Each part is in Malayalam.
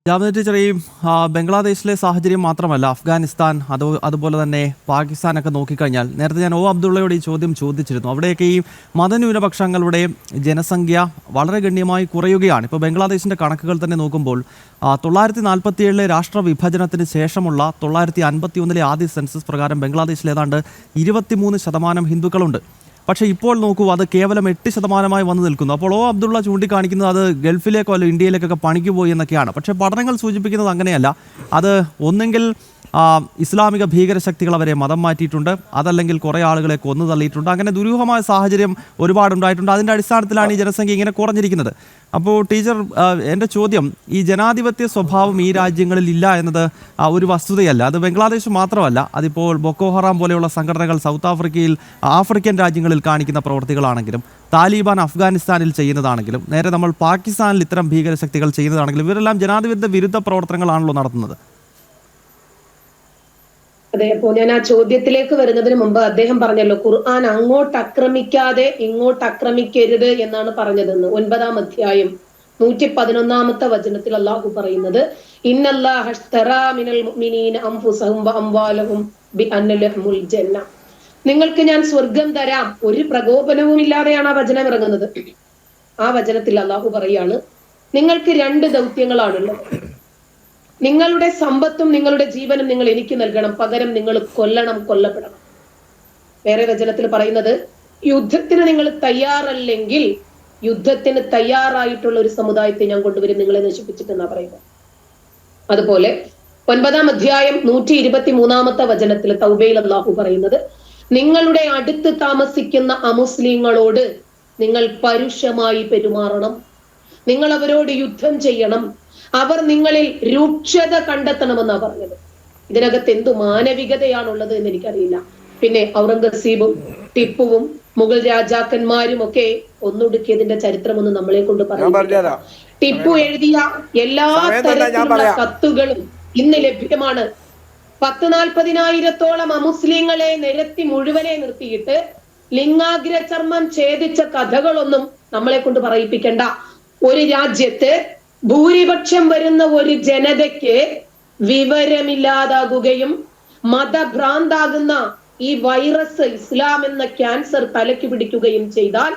ജാമിദ ടീച്ചർ, ഈ ബംഗ്ലാദേശിലെ സാഹചര്യം മാത്രമല്ല, അഫ്ഗാനിസ്ഥാൻ അതുപോലെ തന്നെ പാകിസ്ഥാനൊക്കെ നോക്കിക്കഴിഞ്ഞാൽ, നേരത്തെ ഞാൻ അബ്ദുള്ളയോട് ഈ ചോദ്യം ചോദിച്ചിരുന്നു. അവിടെയൊക്കെ ഈ മതന്യൂനപക്ഷങ്ങളുടെ ജനസംഖ്യ വളരെ ഗണ്യമായി കുറയുകയാണ്. ഇപ്പോൾ ബംഗ്ലാദേശിൻ്റെ കണക്കുകൾ തന്നെ നോക്കുമ്പോൾ 1947 രാഷ്ട്ര വിഭജനത്തിന് ശേഷമുള്ള 1951 ആദ്യ സെൻസസ് പ്രകാരം ബംഗ്ലാദേശിൽ ഏതാണ്ട് 23% ഹിന്ദുക്കളുണ്ട്. പക്ഷേ ഇപ്പോൾ നോക്കൂ, അത് കേവലം 8% വന്നു നിൽക്കുന്നു. അപ്പോൾ അബ്ദുള്ള ചൂണ്ടിക്കാണിക്കുന്നത് അത് ഗൾഫിലേക്കോ അല്ല ഇന്ത്യയിലേക്കൊക്കെ പണിക്ക് പോയി എന്നൊക്കെയാണ്. പക്ഷേ പഠനങ്ങൾ സൂചിപ്പിക്കുന്നത് അങ്ങനെയല്ല. അത് ഒന്നെങ്കിൽ ഇസ്ലാമിക ഭീകരശക്തികൾ അവരെ മതം മാറ്റിയിട്ടുണ്ട്, അതല്ലെങ്കിൽ കുറേ ആളുകളെ കൊന്നു തള്ളിയിട്ടുണ്ട്. അങ്ങനെ ദുരൂഹമായ സാഹചര്യം ഒരുപാടുണ്ടായിട്ടുണ്ട്. അതിൻ്റെ അടിസ്ഥാനത്തിലാണ് ഈ ജനസംഖ്യ ഇങ്ങനെ കുറഞ്ഞിരിക്കുന്നത്. അപ്പോൾ ടീച്ചർ, എൻ്റെ ചോദ്യം, ഈ ജനാധിപത്യ സ്വഭാവം ഈ രാജ്യങ്ങളിൽ ഇല്ല എന്നത് ഒരു വസ്തുതയല്ല. അത് ബംഗ്ലാദേശ് മാത്രമല്ല, അതിപ്പോൾ ബൊക്കോ ഹറാം പോലെയുള്ള സംഘടനകൾ സൗത്ത് ആഫ്രിക്കയിൽ, ആഫ്രിക്കൻ രാജ്യങ്ങളിൽ കാണിക്കുന്ന പ്രവൃത്തികളാണെങ്കിലും, താലിബാൻ അഫ്ഗാനിസ്ഥാനിൽ ചെയ്യുന്നതാണെങ്കിലും, നേരെ നമ്മൾ പാകിസ്ഥാനിൽ ഇത്തരം ഭീകരശക്തികൾ ചെയ്യുന്നതാണെങ്കിലും, ഇവരെല്ലാം ജനാധിപത്യ വിരുദ്ധ പ്രവർത്തനങ്ങളാണല്ലോ നടത്തുന്നത്. അതെ, അപ്പോ ഞാൻ ആ ചോദ്യത്തിലേക്ക് വരുന്നതിന് മുമ്പ് അദ്ദേഹം പറഞ്ഞല്ലോ, ഖുർആൻ അങ്ങോട്ട് ആക്രമിക്കാതെ ഇങ്ങോട്ട് ആക്രമിക്കരുത് എന്നാണ് പറഞ്ഞതെന്ന്. 9-ാം അധ്യായം 111-ാമത്തെ വചനത്തിൽ അള്ളാഹു പറയുന്നത്, നിങ്ങൾക്ക് ഞാൻ സ്വർഗം തരാം. ഒരു പ്രകോപനവും ഇല്ലാതെയാണ് ആ വചനം ഇറങ്ങുന്നത്. ആ വചനത്തിൽ അള്ളാഹു പറയാണ്, നിങ്ങൾക്ക് 2 ദൗത്യങ്ങളാണുള്ളത്. നിങ്ങളുടെ സമ്പത്തും നിങ്ങളുടെ ജീവനും നിങ്ങൾ എനിക്ക് നൽകണം, പകരം നിങ്ങൾ കൊല്ലപ്പെടണം. വേറെ വചനത്തിൽ പറയുന്നത്, യുദ്ധത്തിന് നിങ്ങൾ തയ്യാറല്ലെങ്കിൽ യുദ്ധത്തിന് തയ്യാറായിട്ടുള്ള ഒരു സമുദായത്തെ ഞാൻ കൊണ്ടുവരും, നിങ്ങളെ നശിപ്പിച്ചിട്ടെന്നാ പറയുന്നത്. അതുപോലെ 9-ാം അധ്യായം 123-ാമത്തെ വചനത്തിൽ തൗബയിൽ അല്ലാഹു പറയുന്നത്, നിങ്ങളുടെ അടുത്ത് താമസിക്കുന്ന അമുസ്ലിങ്ങളോട് നിങ്ങൾ പരുഷമായി പെരുമാറണം, നിങ്ങൾ അവരോട് യുദ്ധം ചെയ്യണം, അവർ നിങ്ങളിൽ രൂക്ഷത കണ്ടെത്തണമെന്നാ പറഞ്ഞത്. ഇതിനകത്ത് എന്തു മാനവികതയാണുള്ളത് എന്ന് എനിക്കറിയില്ല. പിന്നെ ഔറംഗസീബും ടിപ്പുവും മുഗൾ രാജാക്കന്മാരും ഒക്കെ ഒന്നൊടുക്കിയതിന്റെ ചരിത്രമൊന്നും നമ്മളെ കൊണ്ട് പറയുന്നില്ല. ടിപ്പു എഴുതിയ എല്ലാ തരത്തിലുള്ള കത്തുകളും ഇന്ന് ലഭ്യമാണ്. 10,40,000-ഓളം അമുസ്ലിങ്ങളെ നിരത്തി മുഴുവനെ നിർത്തിയിട്ട് ലിംഗാഗ്ര ചർമ്മം ഛേദിച്ച കഥകളൊന്നും നമ്മളെ കൊണ്ട് പറയിപ്പിക്കണ്ട. ഒരു രാജ്യത്ത് ഭൂരിപക്ഷം വരുന്ന ഒരു ജനതയ്ക്ക് വിവരമില്ലാതാകുകയും മതഭ്രാന്താകുന്ന ഈ വൈറസ്, ഇസ്ലാം എന്ന ക്യാൻസർ തലയ്ക്ക് പിടിക്കുകയും ചെയ്താൽ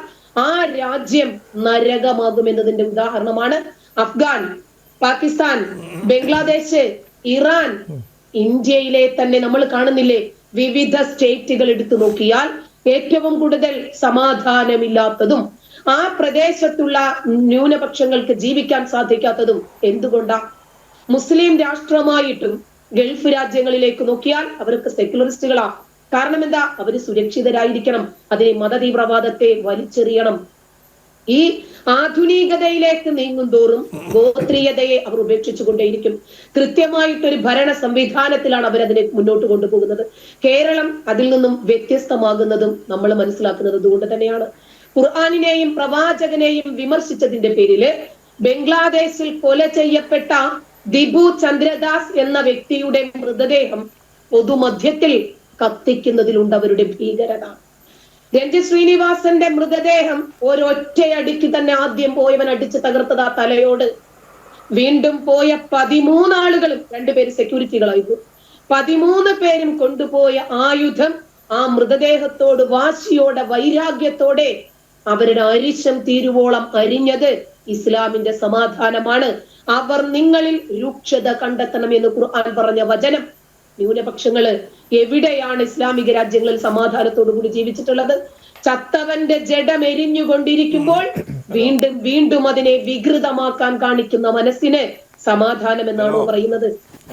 ആ രാജ്യം നരകമാകുമെന്നതിന്റെ ഉദാഹരണമാണ് അഫ്ഗാൻ, പാകിസ്ഥാൻ, ബംഗ്ലാദേശ്, ഇറാൻ. ഇന്ത്യയിലെ തന്നെ നമ്മൾ കാണുന്നില്ലേ, വിവിധ സ്റ്റേറ്റുകൾ എടുത്തു നോക്കിയാൽ ഏറ്റവും കൂടുതൽ സമാധാനമില്ലാത്തതും ആ പ്രദേശത്തുള്ള ന്യൂനപക്ഷങ്ങൾക്ക് ജീവിക്കാൻ സാധിക്കാത്തതും എന്തുകൊണ്ടാ? മുസ്ലിം രാഷ്ട്രമായിട്ടും ഗൾഫ് രാജ്യങ്ങളിലേക്ക് നോക്കിയാൽ അവർക്ക് സെക്യുലറിസ്റ്റുകളാ. കാരണം എന്താ? അവര് സുരക്ഷിതരായിരിക്കണം, അതിനെ മതതീവ്രവാദത്തെ വലിച്ചെറിയണം. ഈ ആധുനികതയിലേക്ക് നീങ്ങും തോറും ഗോത്രീയതയെ അവർ ഉപേക്ഷിച്ചുകൊണ്ടേയിരിക്കും. കൃത്യമായിട്ടൊരു ഭരണ സംവിധാനത്തിലാണ് അവരതിനെ മുന്നോട്ട് കൊണ്ടുപോകുന്നത്. കേരളം അതിൽ നിന്നും വ്യത്യസ്തമാകുന്നതും നമ്മൾ മനസ്സിലാക്കുന്നത് അതുകൊണ്ട് തന്നെയാണ്. ഖുർആാനിനെയും പ്രവാചകനെയും വിമർശിച്ചതിന്റെ പേരില് ബംഗ്ലാദേശിൽ കൊല ചെയ്യപ്പെട്ട ദിബു ചന്ദ്രദാസ് എന്ന വ്യക്തിയുടെ മൃതദേഹം പൊതുമധ്യത്തിൽ കത്തിക്കുന്നതിലുണ്ട് അവരുടെ ഭീകരത. രഞ്ജിത് ശ്രീനിവാസന്റെ മൃതദേഹം ഒരൊറ്റയടിക്ക് തന്നെ ആദ്യം പോയവൻ അടിച്ച് തകർത്തത് ആ തലയോട്. വീണ്ടും പോയ 13 ആളുകളും, 2 പേര് സെക്യൂരിറ്റികളായിരുന്നു, 13 പേരും കൊണ്ടുപോയ ആയുധം ആ മൃതദേഹത്തോട് വാശിയോടെ വൈരാഗ്യത്തോടെ അവരുടെ അരിശം തീരുവോളം അരിഞ്ഞത് ഇസ്ലാമിന്റെ സമാധാനമാണ്. അവർ നിങ്ങളിൽ രൂക്ഷത കണ്ടെത്തണം എന്ന് ഖുർആൻ പറഞ്ഞ വചനം. ന്യൂനപക്ഷങ്ങള് എവിടെയാണ് ഇസ്ലാമിക രാജ്യങ്ങളിൽ സമാധാനത്തോടു കൂടി ജീവിച്ചിട്ടുള്ളത്? ചത്തവന്റെ ജഡം എരിഞ്ഞുകൊണ്ടിരിക്കുമ്പോൾ വീണ്ടും വീണ്ടും അതിനെ വികൃതമാക്കാൻ കാണിക്കുന്ന മനസ്സിന് സമാധാനം എന്നാണോ പറയുന്നത്?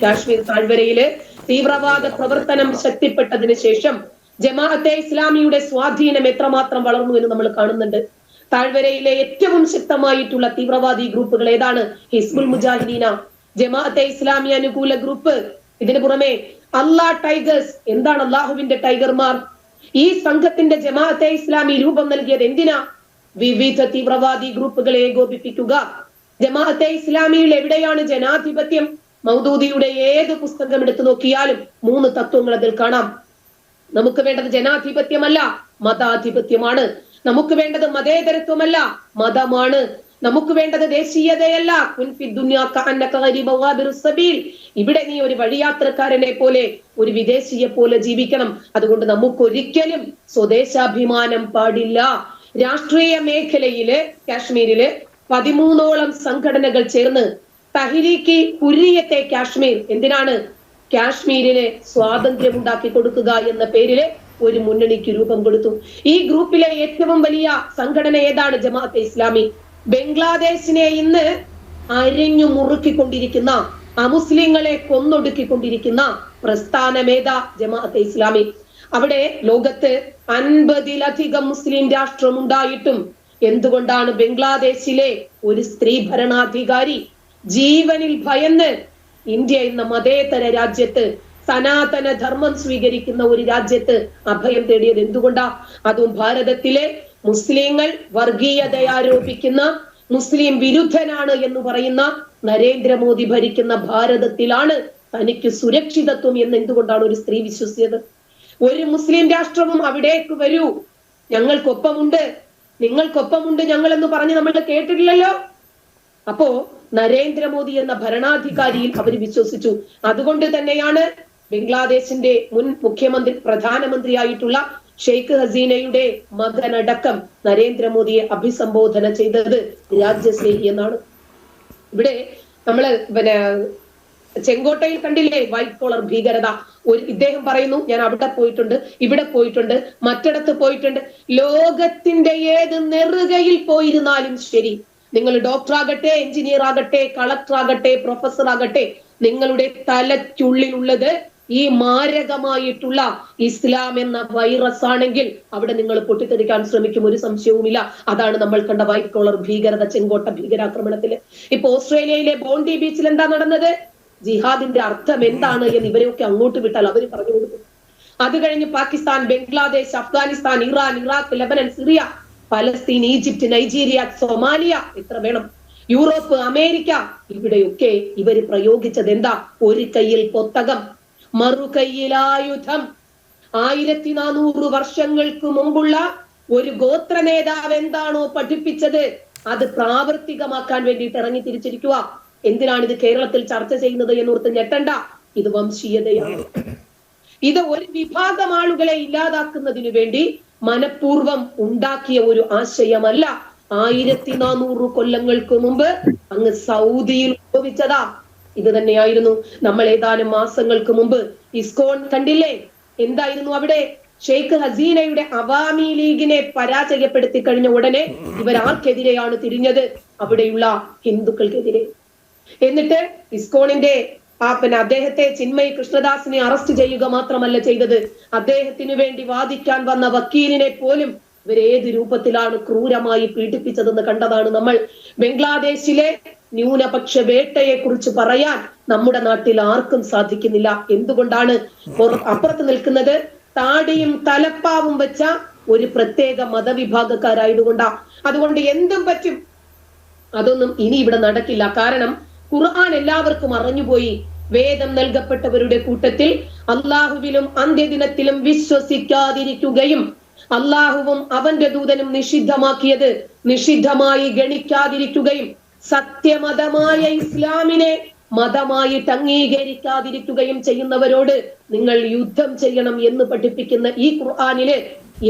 കാശ്മീർ താഴ്വരയില് തീവ്രവാദ പ്രവർത്തനം ശക്തിപ്പെട്ടതിന് ശേഷം ജമാഅത്തെ ഇസ്ലാമിയുടെ സ്വാധീനം എത്രമാത്രം വളർന്നു എന്ന് നമ്മൾ കാണുന്നുണ്ട്. താഴ്വരയിലെ ഏറ്റവും ശക്തമായിട്ടുള്ള തീവ്രവാദി ഗ്രൂപ്പുകൾ ഏതാണ്? ഹിസ്ബുൽ മുജാഹിദീന, ജമാഅത്തെ ഇസ്ലാമി അനുകൂല ഗ്രൂപ്പ്. ഇതിനു പുറമെ ടൈഗേഴ്സ്. എന്താണ് അള്ളാഹുവിന്റെ ടൈഗർമാർ? ഈ സംഘത്തിന്റെ ജമാഅത്തെ ഇസ്ലാമി രൂപം നൽകിയത് എന്തിനാ? വിവിധ തീവ്രവാദി ഗ്രൂപ്പുകളെ ഏകോപിപ്പിക്കുക. ജമാഅത്തെ ഇസ്ലാമിയിൽ എവിടെയാണ് ജനാധിപത്യം? മൗദൂദിയുടെ ഏത് പുസ്തകം എടുത്തു നോക്കിയാലും 3 തത്വങ്ങൾ അതിൽ കാണാം. നമുക്ക് വേണ്ടത് ജനാധിപത്യമല്ല, മതാധിപത്യമാണ്. നമുക്ക് വേണ്ടത് മതേതരത്വമല്ല, മതമാണ്. നമുക്ക് വേണ്ടത് ദേശീയതയല്ല. ഇവിടെ നീ ഒരു വഴിയാത്രക്കാരനെ പോലെ, ഒരു വിദേശിയെ പോലെ ജീവിക്കണം. അതുകൊണ്ട് നമുക്കൊരിക്കലും സ്വദേശാഭിമാനം പാടില്ല. രാഷ്ട്രീയ മേഖലയില് കാശ്മീരില് 13ഓളം സംഘടനകൾ ചേർന്ന് തഹ്രീക്ക് ഹുരിയത്തെ കാശ്മീർ, എന്തിനാണ്? കാശ്മീരിന് സ്വാതന്ത്ര്യം ഉണ്ടാക്കി കൊടുക്കുക എന്ന പേരില് ഒരു മുന്നണിക്ക് രൂപം കൊടുത്തു. ഈ ഗ്രൂപ്പിലെ ഏറ്റവും വലിയ സംഘടന ഏതാണ്? ജമാഅത്തെ ഇസ്ലാമി. ബംഗ്ലാദേശിനെ ഇന്ന് അരിഞ്ഞു മുറുക്കിക്കൊണ്ടിരിക്കുന്ന, അമുസ്ലിങ്ങളെ കൊന്നൊടുക്കിക്കൊണ്ടിരിക്കുന്ന പ്രസ്ഥാനമേതാ? ജമാഅത്തെ ഇസ്ലാമി. അവിടെ ലോകത്ത് 50-ലധികം മുസ്ലിം രാഷ്ട്രം ഉണ്ടായിട്ടും എന്തുകൊണ്ടാണ് ബംഗ്ലാദേശിലെ ഒരു സ്ത്രീ ഭരണാധികാരി ജീവനിൽ ഭയന്ന് ഇന്ത്യ എന്ന മതേതര രാജ്യത്ത്, സനാതന ധർമ്മം സ്വീകരിക്കുന്ന ഒരു രാജ്യത്ത് അഭയം തേടിയത്? എന്തുകൊണ്ടാ? അതും ഭാരതത്തിലെ മുസ്ലിങ്ങൾ വർഗീയതയാരോപിക്കുന്ന, മുസ്ലിം വിരുദ്ധനാണ് എന്ന് പറയുന്ന നരേന്ദ്രമോദി ഭരിക്കുന്ന ഭാരതത്തിലാണ് തനിക്ക് സുരക്ഷിതത്വം എന്ന് എന്തുകൊണ്ടാണ് ഒരു സ്ത്രീ വിശ്വസിച്ചത്? ഒരു മുസ്ലിം രാഷ്ട്രവും അവിടേക്ക് വരൂ, ഞങ്ങൾക്കൊപ്പമുണ്ട്, നിങ്ങൾക്കൊപ്പമുണ്ട് ഞങ്ങൾ എന്ന് പറഞ്ഞ് നമ്മൾ കേട്ടിട്ടില്ലല്ലോ. അപ്പോ നരേന്ദ്രമോദി എന്ന ഭരണാധികാരിയിൽ അവർ വിശ്വസിച്ചു. അതുകൊണ്ട് തന്നെയാണ് ബംഗ്ലാദേശിന്റെ മുൻ മുഖ്യമന്ത്രി, പ്രധാനമന്ത്രിയായിട്ടുള്ള ഷെയ്ഖ് ഹസീനയുടെ മകനടക്കം നരേന്ദ്രമോദിയെ അഭിസംബോധന ചെയ്തത് രാജ്യസ്നേഹി എന്നാണ്. ഇവിടെ നമ്മള് ചെങ്കോട്ടയിൽ കണ്ടില്ലേ വൈറ്റ് കോളർ ഭീകരത? ഇദ്ദേഹം പറയുന്നു, ഞാൻ അവിടെ പോയിട്ടുണ്ട്, ഇവിടെ പോയിട്ടുണ്ട്, മറ്റിടത്ത് പോയിട്ടുണ്ട്. ലോകത്തിന്റെ ഏത് നെറുകയിൽ പോയിരുന്നാലും ശരി, നിങ്ങൾ ഡോക്ടർ ആകട്ടെ, എഞ്ചിനീയർ ആകട്ടെ, കളക്ടർ ആകട്ടെ, പ്രൊഫസർ ആകട്ടെ, നിങ്ങളുടെ തലയ്ക്കുള്ളിലുള്ളത് ഈ മാരകമായിട്ടുള്ള ഇസ്ലാം എന്ന വൈറസ് ആണെങ്കിൽ അവിടെ നിങ്ങൾ പൊട്ടിത്തെറിക്കാൻ ശ്രമിക്കും, ഒരു സംശയവുമില്ല. അതാണ് നമ്മൾ കണ്ട വൈറ്റ് കോളർ ഭീകരത, ചെങ്കോട്ട ഭീകരാക്രമണത്തില്. ഇപ്പൊ ഓസ്ട്രേലിയയിലെ ബോണ്ടി ബീച്ചിൽ എന്താ നടന്നത്? ജിഹാദിന്റെ അർത്ഥം എന്താണ് എന്ന് ഇവരെയൊക്കെ അങ്ങോട്ട് വിട്ടാൽ അവർ പറഞ്ഞു കൊടുക്കും. അത് കഴിഞ്ഞ് Pakistan, Bangladesh, Afghanistan, Iran, Iraq, Lebanon, Syria, Palestine, Egypt, Nigeria, Somalia, എത്ര വേണം? യൂറോപ്പ്, അമേരിക്ക, ഇവിടെയൊക്കെ ഇവര് പ്രയോഗിച്ചത് എന്താ? ഒരു കയ്യിൽ പൊത്തകം, മറുകൈയിൽ ആയുധം. 1400 വർഷങ്ങൾക്ക് മുമ്പുള്ള ഒരു ഗോത്ര നേതാവ് എന്താണോ പഠിപ്പിച്ചത് അത് പ്രാവർത്തികമാക്കാൻ വേണ്ടിയിട്ട് ഇറങ്ങി തിരിച്ചിരിക്കുക. എന്തിനാണ് ഇത് കേരളത്തിൽ ചർച്ച ചെയ്യുന്നത് എന്നോർത്ത് ഞെട്ടണ്ട. ഇത് വംശീയതയാണ്. ഇത് ഒരു വിഭാഗം ആളുകളെ ഇല്ലാതാക്കുന്നതിന് വേണ്ടി മനഃപൂർവം ഉണ്ടാക്കിയ ഒരു ആശയമല്ല. 1400 കൊല്ലങ്ങൾക്ക് മുമ്പ് അങ്ങ് സൗദിയിൽ ഉത്ഭവിച്ചതാ. ഇത് തന്നെയായിരുന്നു. നമ്മൾ ഏതാനും മാസങ്ങൾക്ക് മുമ്പ് ഇസ്കോൺ കണ്ടില്ലേ? എന്തായിരുന്നു അവിടെ? ഷെയ്ഖ് ഹസീനയുടെ അവാമി ലീഗിനെ പരാജയപ്പെടുത്തി കഴിഞ്ഞ ഉടനെ ഇവർ ആർക്കെതിരെയാണ് തിരിഞ്ഞത്? അവിടെയുള്ള ഹിന്ദുക്കൾക്കെതിരെ. എന്നിട്ട് ഇസ്കോണിന്റെ അദ്ദേഹത്തെ, ചിന്മയ് കൃഷ്ണദാസിനെ അറസ്റ്റ് ചെയ്യുക മാത്രമല്ല ചെയ്തത്, അദ്ദേഹത്തിന് വേണ്ടി വാദിക്കാൻ വന്ന വക്കീലിനെ പോലും ഇവരേത് രൂപത്തിലാണ് ക്രൂരമായി പീഡിപ്പിച്ചതെന്ന് കണ്ടതാണ് നമ്മൾ. ബംഗ്ലാദേശിലെ ന്യൂനപക്ഷ വേട്ടയെ കുറിച്ച് പറയാൻ നമ്മുടെ നാട്ടിൽ ആർക്കും സാധിക്കുന്നില്ല. എന്തുകൊണ്ടാണ്? അപ്പുറത്ത് നിൽക്കുന്നത് താടിയും തലപ്പാവും വെച്ച ഒരു പ്രത്യേക മതവിഭാഗക്കാരായതുകൊണ്ടാ. അതുകൊണ്ട് എന്തും പറ്റും. അതൊന്നും ഇനി ഇവിടെ നടക്കില്ല. കാരണം ഖുർആൻ എല്ലാവർക്കും അറിഞ്ഞുപോയി. വേദം നൽകപ്പെട്ടവരുടെ കൂട്ടത്തിൽ അള്ളാഹുവിലും അന്ത്യദിനത്തിലും വിശ്വസിക്കാതിരിക്കുകയും അള്ളാഹുവും അവന്റെ ദൂതനും നിഷിദ്ധമാക്കിയത് നിഷിദ്ധമായി ഗണിക്കാതിരിക്കുകയും സത്യമതമായ ഇസ്ലാമിനെ മതമായിട്ട് അംഗീകരിക്കാതിരിക്കുകയും ചെയ്യുന്നവരോട് നിങ്ങൾ യുദ്ധം ചെയ്യണം എന്ന് പഠിപ്പിക്കുന്ന ഈ ഖുർആനില്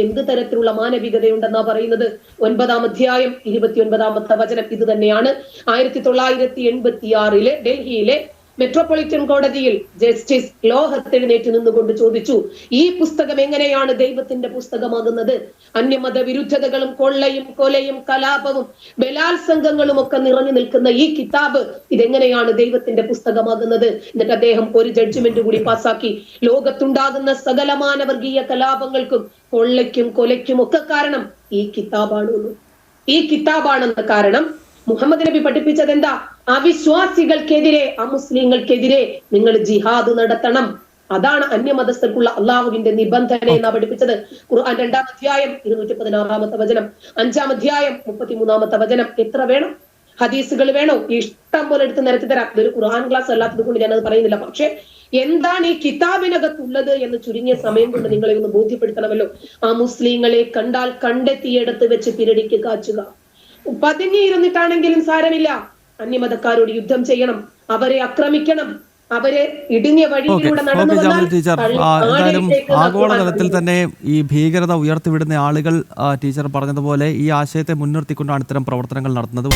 എന്ത് തരത്തിലുള്ള മാനവികതയുണ്ടെന്നാ പറയുന്നത്? 9-ാം അധ്യായം 29-ാമത്തെ വചനം ഇത് തന്നെയാണ്. 1986 ഡൽഹിയിലെ മെട്രോപൊളിറ്റൻ കോടതിയിൽ ജസ്റ്റിസ് ലോഹത്ത് എഴുന്നേറ്റ് നിന്നുകൊണ്ട് ചോദിച്ചു, ഈ പുസ്തകം എങ്ങനെയാണ് ദൈവത്തിന്റെ പുസ്തകമാകുന്നത്? അന്യമത വിരുദ്ധതകളും കൊള്ളയും കൊലയും കലാപവും ബലാത്സംഗങ്ങളും ഒക്കെ നിറഞ്ഞു നിൽക്കുന്ന ഈ കിതാബ് ഇതെങ്ങനെയാണ് ദൈവത്തിന്റെ പുസ്തകമാകുന്നത്? എന്നിട്ട് അദ്ദേഹം ഒരു ജഡ്ജ്മെന്റ് കൂടി പാസാക്കി. ലോകത്തുണ്ടാകുന്ന സകലമാന വർഗീയ കലാപങ്ങൾക്കും കൊള്ളയ്ക്കും കൊലയ്ക്കും ഒക്കെ കാരണം ഈ കിതാബാണ്. ഈ കിതാബാണെന്ന കാരണം മുഹമ്മദ് നബി പഠിപ്പിച്ചത് എന്താ? അവിശ്വാസികൾക്കെതിരെ, അമുസ്ലിങ്ങൾക്കെതിരെ നിങ്ങൾ ജിഹാദ് നടത്തണം. അതാണ് അന്യമതസ്ഥർക്കുള്ള അള്ളാഹുവിന്റെ നിബന്ധന എന്നാ പഠിപ്പിച്ചത്. ഖുർആൻ 2-ാം അധ്യായം 216-ാമത്തെ വചനം, 5-ാം അധ്യായം 33-ാമത്തെ വചനം. എത്ര വേണം? ഹദീസുകൾ വേണോ? ഇഷ്ടം പോലെ എടുത്ത് നിരത്തി തരാം. ഇതൊരു ഖുർആൻ ക്ലാസ് അല്ലാത്തത് കൊണ്ട് ഞാനത് പറയുന്നില്ല. പക്ഷെ എന്താണ് ഈ കിതാബിനകത്തുള്ളത് എന്ന് ചുരുങ്ങിയ സമയം കൊണ്ട് നിങ്ങളെ ഒന്ന് ബോധ്യപ്പെടുത്തണമല്ലോ. ആ മുസ്ലിങ്ങളെ കണ്ടാൽ കണ്ടെത്തിയെടുത്ത് വെച്ച് പിരടിക്ക് കാച്ചുക, പതുങ്ങിയിരുന്നിട്ടാണെങ്കിലും സാരമില്ല, അന്യമതക്കാരോട് യുദ്ധം ചെയ്യണം, അവരെ ആക്രമിക്കണം, അവരെ ഇടുങ്ങിയ വഴിയിലൂടെ നടന്നു വന്നാൽ ടീച്ചർ, എന്തായാലും ആഗോളതലത്തിൽ തന്നെ ഈ ഭീകരത ഉയർത്തിവിടുന്ന ആളുകൾ ടീച്ചർ പറഞ്ഞതുപോലെ ഈ ആശയത്തെ മുൻനിർത്തിക്കൊണ്ടാണ് ഇത്തരം പ്രവർത്തനങ്ങൾ നടത്തുന്നത്.